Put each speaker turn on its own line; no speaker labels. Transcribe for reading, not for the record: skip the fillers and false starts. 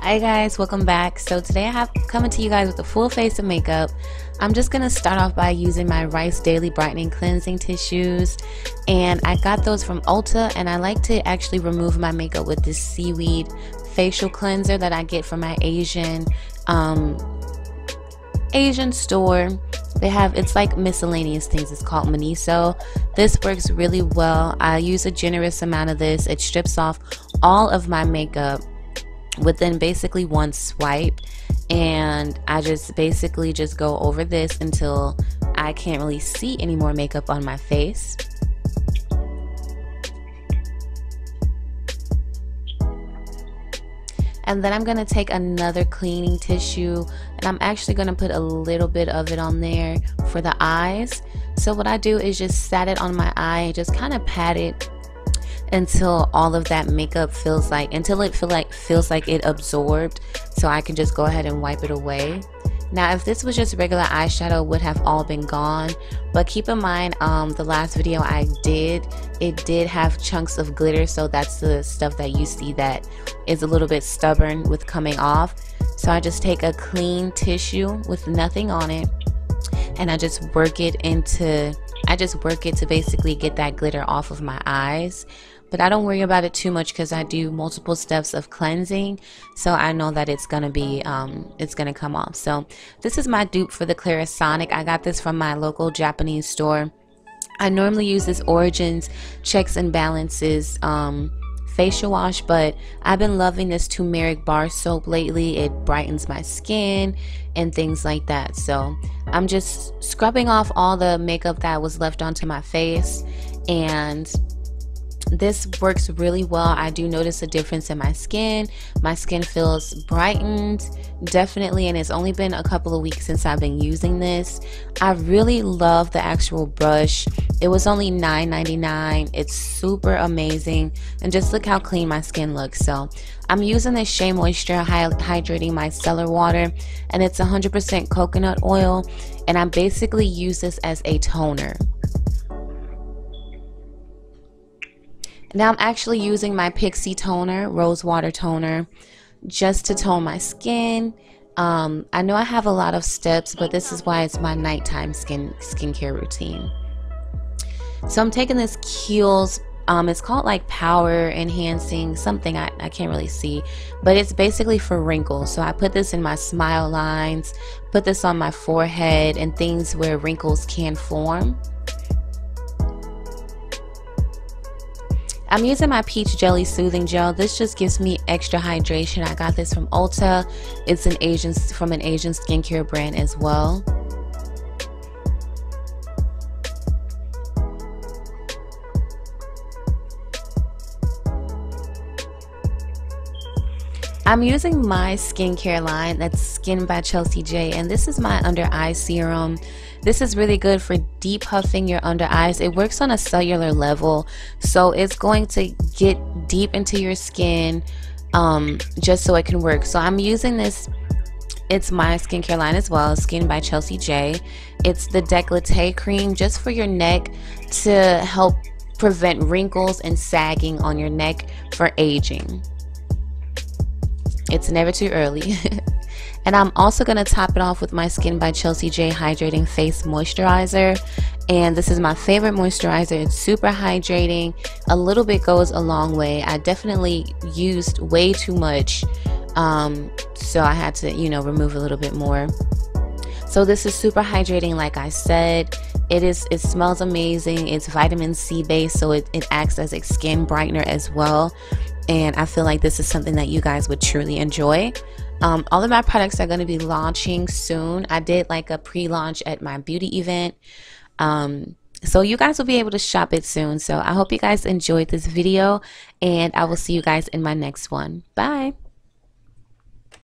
Hi guys, welcome back. So today I have coming to you guys with a full face of makeup. I'm just gonna start off by using my Rice Daily Brightening cleansing tissues, and I got those from ULTA, and I like to actually remove my makeup with this Seaweed facial cleanser that I get from my Asian store. They have, it's like miscellaneous things. It's called MINISO. This works really well. I use a generous amount of this. It strips off all of my makeup within basically one swipe, and I just basically just go over this until I can't really see any more makeup on my face. And then I'm going to take another cleaning tissue, and I'm actually going to put a little bit of it on there for the eyes. So what I do is just set it on my eye and just kind of pat it until all of that makeup feels like it absorbed, so I can just go ahead and wipe it away. Now if this was just regular eyeshadow, it would have all been gone, but keep in mind the last video I did, it did have chunks of glitter, so that's the stuff that you see that is a little bit stubborn with coming off. So I just take a clean tissue with nothing on it, and I just work it to basically get that glitter off of my eyes. But I don't worry about it too much because I do multiple steps of cleansing, so I know that it's gonna come off. So this is my dupe for the Clarasonic. I got this from my local Japanese store. I normally use this Origins Checks and Balances facial wash, but I've been loving this turmeric bar soap lately. It brightens my skin and things like that. So I'm just scrubbing off all the makeup that was left onto my face, and this works really well. I do notice a difference in my skin. My skin feels brightened, definitely, and it's only been a couple of weeks since I've been using this. I really love the actual brush. It was only $9.99. It's super amazing, and just look how clean my skin looks. So I'm using this Shea Moisture Hydrating Micellar water, and it's 100% coconut oil, and I basically use this as a toner. Now I'm actually using my Pixie toner, rose water toner, just to tone my skin. I know I have a lot of steps, but this is why it's my nighttime skincare routine. So I'm taking this Khiels, it's called like power enhancing something, I can't really see, but it's basically for wrinkles. So I put this in my smile lines, put this on my forehead and things where wrinkles can form. I'm using my Peach Jelly Soothing Gel. This just gives me extra hydration. I got this from ULTA. It's from an Asian skincare brand as well. I'm using my skincare line, that's Skin by Chelsea J, and this is my under eye serum. This is really good for deep puffing your under eyes. It works on a cellular level, so it's going to get deep into your skin just so it can work. So I'm using this, it's my skincare line as well, Skin by Chelsea J. It's the décolleté cream just for your neck to help prevent wrinkles and sagging on your neck for aging. It's never too early. And I'm also going to top it off with my Skin by Chelsea J Hydrating Face Moisturizer. And this is my favorite moisturizer. It's super hydrating. A little bit goes a long way. I definitely used way too much. So I had to, remove a little bit more. So this is super hydrating, like I said. It smells amazing. It's vitamin C based, so it acts as a skin brightener as well. And I feel like this is something that you guys would truly enjoy. All of my products are going to be launching soon. I did like a pre-launch at my beauty event. So you guys will be able to shop it soon. So I hope you guys enjoyed this video, and I will see you guys in my next one. Bye.